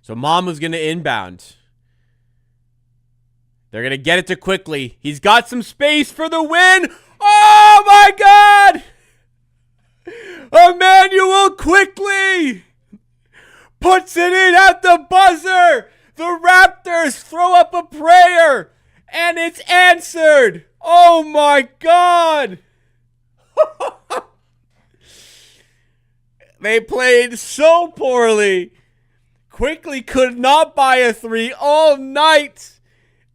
So Mamu's going to inbound. They're going to get it to Quickley. He's got some space for the win. Oh, my God! Immanuel Quickley puts it in at the buzzer. The Raptors throw up a prayer, and it's answered. Oh, my God. They played so poorly. Quickley could not buy a three all night.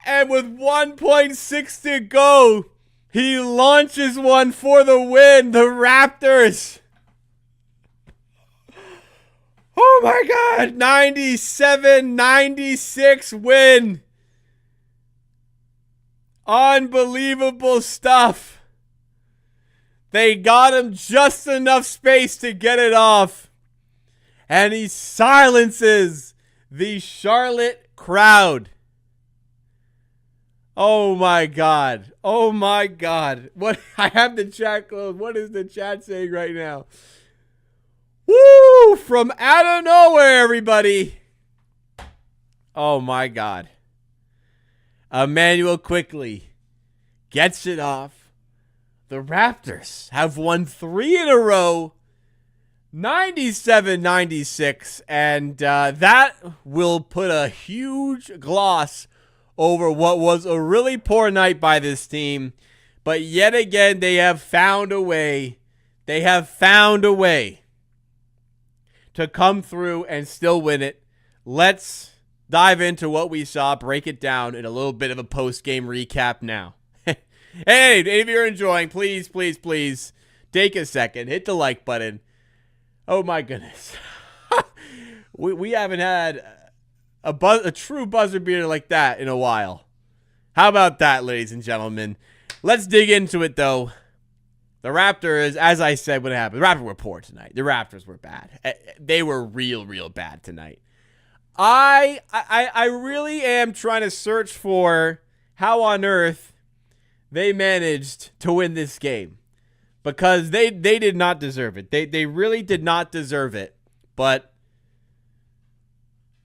And with 1.6 to go, he launches one for the win. The Raptors. Oh my God. 97-96 win. Unbelievable stuff. They got him just enough space to get it off. And he silences the Charlotte crowd. Oh my God. Oh my God. What? I have the chat closed. What is the chat saying right now? Woo! From out of nowhere, everybody. Oh my God. Immanuel Quickley gets it off. The Raptors have won 3 in a row. 97-96. And that will put a huge gloss over what was a really poor night by this team. But yet again, they have found a way. They have found a way to come through and still win it. Let's dive into what we saw, break it down in a little bit of a post-game recap now. Hey, if you're enjoying, please, please, please take a second. Hit the like button. Oh, my goodness. we haven't had a true buzzer beater like that in a while. How about that, ladies and gentlemen? Let's dig into it, though. The Raptors, as I said when it happened, the Raptors were poor tonight. The Raptors were bad. They were real bad tonight. I really am trying to search for how on earth they managed to win this game, because they did not deserve it. They really did not deserve it. But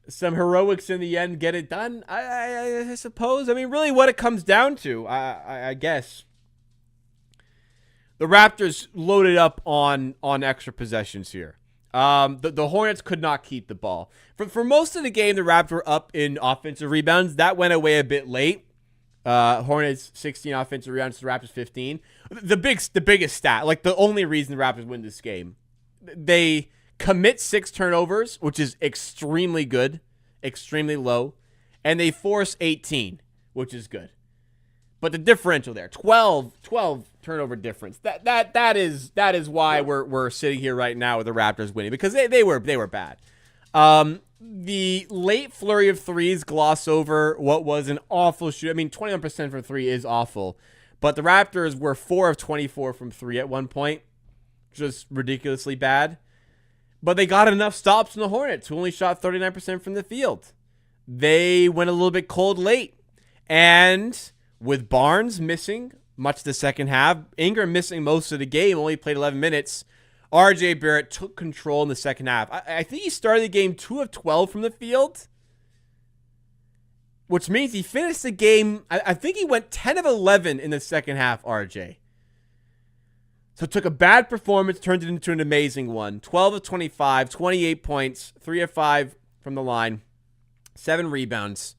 some heroics in the end get it done, I suppose. I mean, really what it comes down to, I guess, the Raptors loaded up on extra possessions here. The Hornets could not keep the ball. For most of the game, the Raptors were up in offensive rebounds. That went away a bit late. Hornets 16 offensive rebounds, the Raptors 15. The biggest stat, like the only reason the Raptors win this game, they commit 6 turnovers, which is extremely good, extremely low, and they force 18, which is good. But the differential there, 12 turnover difference. That is why we're sitting here right now with the Raptors winning, because they were bad. The late flurry of threes gloss over what was an awful shoot. I mean, 21% from 3 is awful, but the Raptors were 4 of 24 from 3 at one point, just ridiculously bad. But they got enough stops from the Hornets, who only shot 39% from the field. They went a little bit cold late, and with Barnes missing much of the second half, Ingram missing most of the game, only played 11 minutes. RJ Barrett took control in the second half. I think he started the game 2 of 12 from the field, which means he finished the game, I think he went 10 of 11 in the second half, RJ. So took a bad performance, turned it into an amazing one. 12 of 25, 28 points, 3 of 5 from the line, 7 rebounds.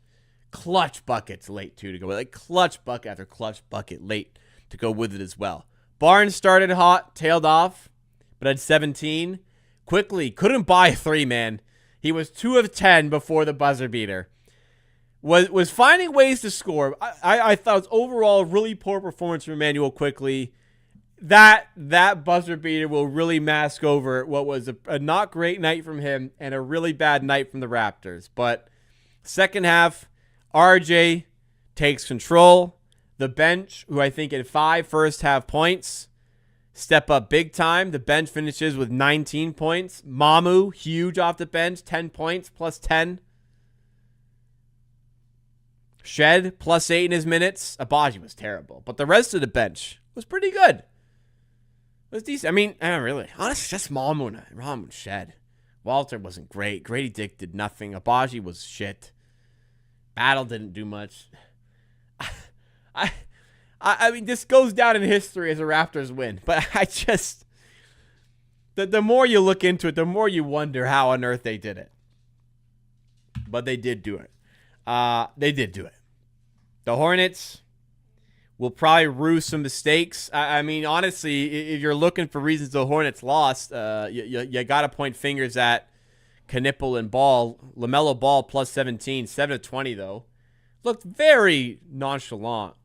Clutch buckets late, too, to go with. Like clutch bucket after clutch bucket late to go with it as well. Barnes started hot, tailed off, but had 17. Quickley couldn't buy a 3, man. He was 2 of 10 before the buzzer beater. Was finding ways to score. I thought it was overall a really poor performance from Immanuel Quickley. That buzzer beater will really mask over what was a not great night from him and a really bad night from the Raptors. But second half, RJ takes control. The bench, who I think had 5 first half points, step up big time. The bench finishes with 19 points. Mamu, huge off the bench, 10 points, plus 10. Shed, plus 8 in his minutes. Abaji was terrible, but the rest of the bench was pretty good. It was decent. I mean, really, honestly, just Mamu and Shed Walter wasn't great. Grady Dick did nothing. Abaji was shit. Battle didn't do much. I mean, this goes down in history as a Raptors win. But I just... The more you look into it, the more you wonder how on earth they did it. But they did do it. They did do it. The Hornets will probably rue some mistakes. I mean, honestly, if you're looking for reasons the Hornets lost, you got to point fingers at Knipple and Ball. LaMelo Ball plus 17, 7 of 20, though. Looked very nonchalant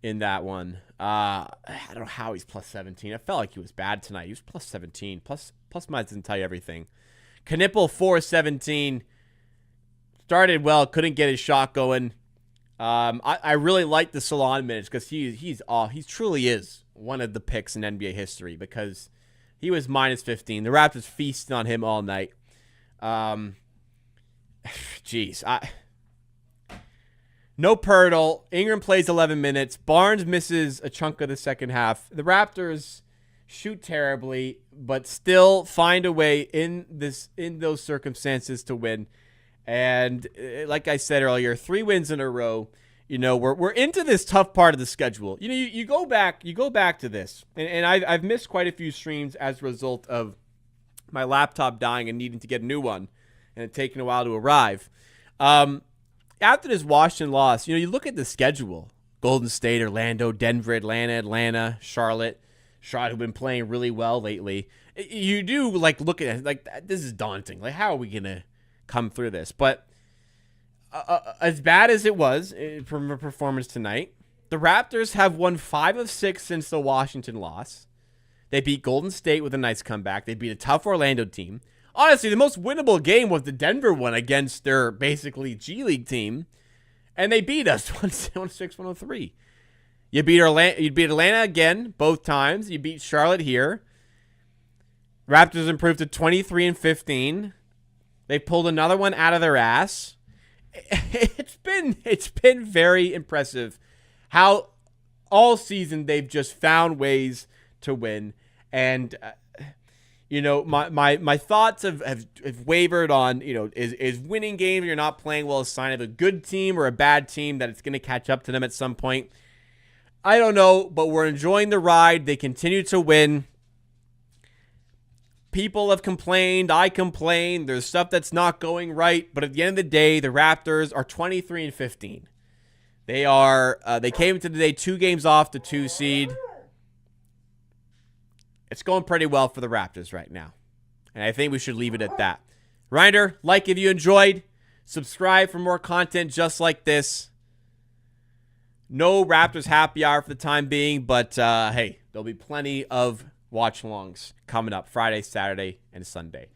in that one. I don't know how he's plus 17. I felt like he was bad tonight. He was plus 17. Plus minus doesn't tell you everything. Knipple, 4 of 17. Started well, couldn't get his shot going. I really like the Salon minutes because he truly is one of the picks in NBA history because he was minus 15. The Raptors feasted on him all night. No Pirtle. Ingram plays 11 minutes. Barnes misses a chunk of the second half. The Raptors shoot terribly, but still find a way in those circumstances to win. And like I said earlier, 3 wins in a row. You know, we're into this tough part of the schedule. You know, you go back to this, and I've missed quite a few streams as a result of my laptop dying and needing to get a new one, and it taking a while to arrive. After this Washington loss, you know, you look at the schedule: Golden State, Orlando, Denver, Atlanta, Charlotte, who've been playing really well lately. You do look at it like this is daunting. Like, how are we gonna come through this? But as bad as it was from a performance tonight, the Raptors have won 5 of 6 since the Washington loss. They beat Golden State with a nice comeback. They beat a tough Orlando team. Honestly, the most winnable game was the Denver one against their basically G League team, and they beat us 106-103. You beat Atlanta again both times. You beat Charlotte here. Raptors improved to 23-15. They pulled another one out of their ass. It's been very impressive how all season they've just found ways to win. And you know, my thoughts have wavered on, you know, is winning games when you're not playing well a sign of a good team or a bad team that it's going to catch up to them at some point? I don't know, but we're enjoying the ride. They continue to win. People have complained. I complained. There's stuff that's not going right. But at the end of the day, the Raptors are 23-15. They came into the day 2 games off the 2 seed. It's going pretty well for the Raptors right now. And I think we should leave it at that. Reminder, like if you enjoyed. Subscribe for more content just like this. No Raptors happy hour for the time being. But, hey, there'll be plenty of watch-alongs coming up Friday, Saturday, and Sunday.